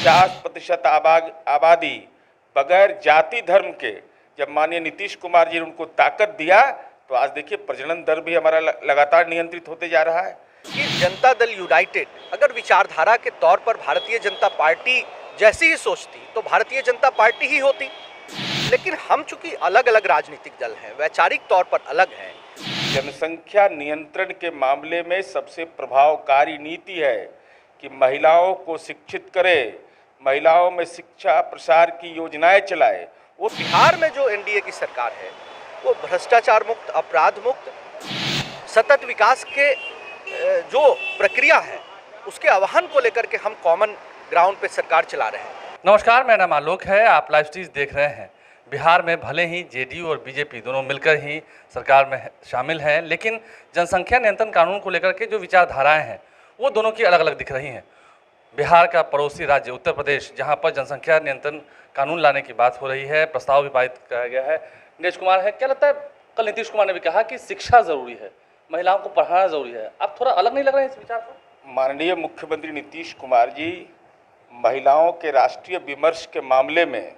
50% आबादी बगैर जाति धर्म के जब माननीय नीतीश कुमार जी ने उनको ताकत दिया, तो आज देखिए प्रजनन दर भी हमारा लगातार नियंत्रित होते जा रहा है। कि जनता दल यूनाइटेड अगर विचारधारा के तौर पर भारतीय जनता पार्टी जैसी ही सोचती तो भारतीय जनता पार्टी ही होती, लेकिन हम चूंकि अलग अलग राजनीतिक दल हैं, वैचारिक तौर पर अलग हैं। जनसंख्या नियंत्रण के मामले में सबसे प्रभावकारी नीति है कि महिलाओं को शिक्षित करे, महिलाओं में शिक्षा प्रसार की योजनाएं चलाए। वो बिहार में जो एनडीए की सरकार है वो भ्रष्टाचार मुक्त, अपराध मुक्त, सतत विकास के जो प्रक्रिया है उसके आह्वान को लेकर के हम कॉमन ग्राउंड पे सरकार चला रहे हैं। नमस्कार, मेरा नाम आलोक है। आप लाइव स्ट्रीम देख रहे हैं। बिहार में भले ही जेडीयू और बीजेपी दोनों मिलकर ही सरकार में शामिल हैं, लेकिन जनसंख्या नियंत्रण कानून को लेकर के जो विचारधाराएं हैं वो दोनों की अलग अलग दिख रही हैं। बिहार का पड़ोसी राज्य उत्तर प्रदेश, जहां पर जनसंख्या नियंत्रण कानून लाने की बात हो रही है, प्रस्ताव भी पारित किया गया है। नीतीश कुमार है, क्या लगता है? कल नीतीश कुमार ने भी कहा कि शिक्षा जरूरी है, महिलाओं को पढ़ाना जरूरी है। आप थोड़ा अलग नहीं लग रहे हैं इस विचार को? माननीय मुख्यमंत्री नीतीश कुमार जी महिलाओं के राष्ट्रीय विमर्श के मामले में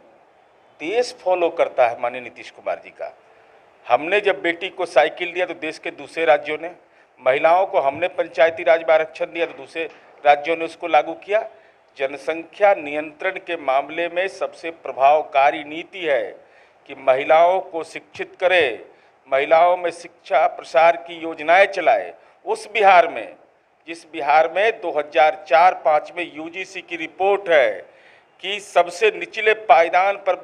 देश फॉलो करता है। माननीय नीतीश कुमार जी का, हमने जब बेटी को साइकिल दिया तो देश के दूसरे राज्यों ने, महिलाओं को हमने पंचायती राज में आरक्षण दिया तो दूसरे राज्यों ने उसको लागू किया। जनसंख्या नियंत्रण के मामले में सबसे प्रभावकारी नीति है कि महिलाओं को शिक्षित करे, महिलाओं में शिक्षा प्रसार की योजनाएं चलाए। उस बिहार में, जिस बिहार में 2004-05 में यूजीसी की रिपोर्ट है कि सबसे निचले पायदान पर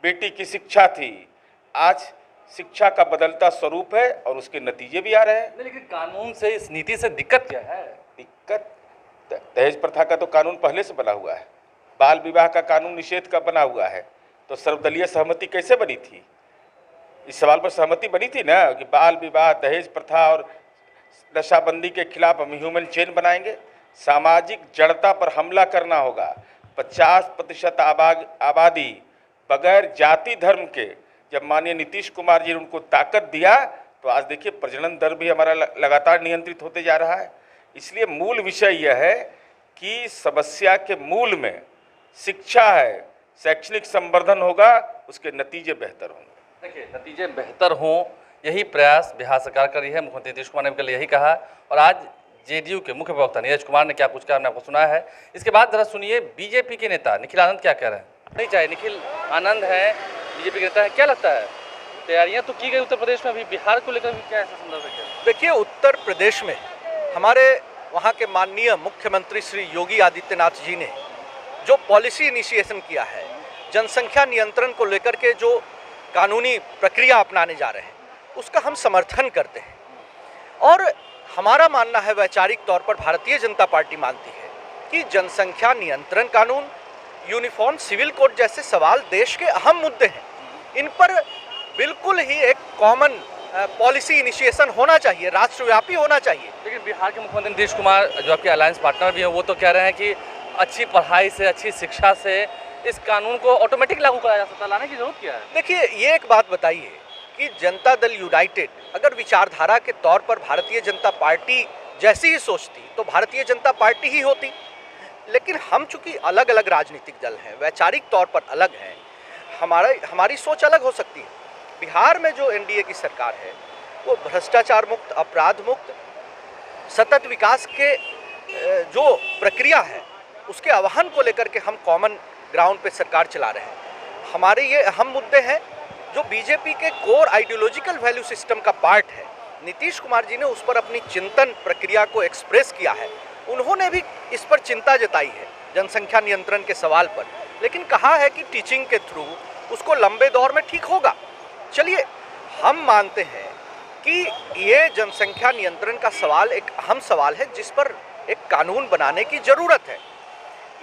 बेटी की शिक्षा थी, आज शिक्षा का बदलता स्वरूप है और उसके नतीजे भी आ रहे हैं। लेकिन कानून से, इस नीति से दिक्कत क्या है? दिक्कत दहेज प्रथा का तो कानून पहले से बना हुआ है, बाल विवाह का कानून निषेध का बना हुआ है, तो सर्वदलीय सहमति कैसे बनी थी? इस सवाल पर सहमति बनी थी ना कि बाल विवाह, दहेज प्रथा और नशाबंदी के खिलाफ हम ह्यूमन चेन बनाएंगे। सामाजिक जड़ता पर हमला करना होगा। 50% आबादी बगैर जाति धर्म के जब माननीय नीतीश कुमार जी ने उनको ताकत दिया, तो आज देखिए प्रजनन दर भी हमारा लगातार नियंत्रित होते जा रहा है। इसलिए मूल विषय यह है कि समस्या के मूल में शिक्षा है, शैक्षणिक संवर्धन होगा, उसके नतीजे बेहतर होंगे। देखिए, नतीजे बेहतर हों, यही प्रयास बिहार सरकार कर रही है। मुख्यमंत्री नीतीश कुमार ने कल यही कहा, और आज जेडीयू के मुख्य प्रवक्ता नीरज कुमार ने क्या कुछ कहा, हमने आपको सुना है। इसके बाद जरा सुनिए बीजेपी के नेता निखिल आनंद क्या कह रहे हैं। नहीं चाहिए, निखिल आनंद है, बीजेपी के नेता है। क्या लगता है, तैयारियां तो की गई उत्तर प्रदेश में, अभी बिहार को लेकर भी क्या ऐसा संदर्भ है? देखिए, उत्तर प्रदेश में हमारे वहाँ के माननीय मुख्यमंत्री श्री योगी आदित्यनाथ जी ने जो पॉलिसी इनिशिएशन किया है, जनसंख्या नियंत्रण को लेकर के जो कानूनी प्रक्रिया अपनाने जा रहे हैं, उसका हम समर्थन करते हैं। और हमारा मानना है, वैचारिक तौर पर भारतीय जनता पार्टी मानती है कि जनसंख्या नियंत्रण कानून, यूनिफॉर्म सिविल कोड जैसे सवाल देश के अहम मुद्दे हैं। इन पर बिल्कुल ही एक कॉमन पॉलिसी इनिशिएशन होना चाहिए, राष्ट्रव्यापी होना चाहिए। लेकिन बिहार के मुख्यमंत्री नीतीश कुमार, जो आपके अलायंस पार्टनर भी हैं, वो तो कह रहे हैं कि अच्छी पढ़ाई से, अच्छी शिक्षा से इस कानून को ऑटोमेटिक लागू कराया जा सकता है, लाने की जरूरत क्या है? देखिए, ये एक बात बताइए कि जनता दल यूनाइटेड अगर विचारधारा के तौर पर भारतीय जनता पार्टी जैसी ही सोचती तो भारतीय जनता पार्टी ही होती, लेकिन हम चूंकि अलग अलग राजनीतिक दल हैं, वैचारिक तौर पर अलग हैं, हमारी सोच अलग हो सकती है। बिहार में जो एनडीए की सरकार है वो भ्रष्टाचार मुक्त, अपराध मुक्त, सतत विकास के जो प्रक्रिया है उसके आह्वान को लेकर के हम कॉमन ग्राउंड पे सरकार चला रहे हैं। हमारे ये अहम मुद्दे हैं जो बीजेपी के कोर आइडियोलॉजिकल वैल्यू सिस्टम का पार्ट है। नीतीश कुमार जी ने उस पर अपनी चिंतन प्रक्रिया को एक्सप्रेस किया है। उन्होंने भी इस पर चिंता जताई है, जनसंख्या नियंत्रण के सवाल पर, लेकिन कहा है कि टीचिंग के थ्रू उसको लंबे दौर में ठीक होगा। चलिए, हम मानते हैं कि ये जनसंख्या नियंत्रण का सवाल एक अहम सवाल है जिस पर एक कानून बनाने की ज़रूरत है,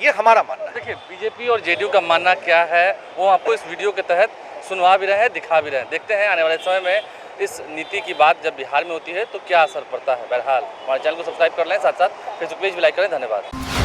ये हमारा मानना है। देखिए, बीजेपी और जेडीयू का मानना क्या है वो आपको इस वीडियो के तहत सुनवा भी रहे हैं, दिखा भी रहे हैं। देखते हैं आने वाले समय में इस नीति की बात जब बिहार में होती है तो क्या असर पड़ता है। बहरहाल हमारे चैनल को सब्सक्राइब कर लें, साथ साथ फेसबुक पेज भी लाइक करें। धन्यवाद।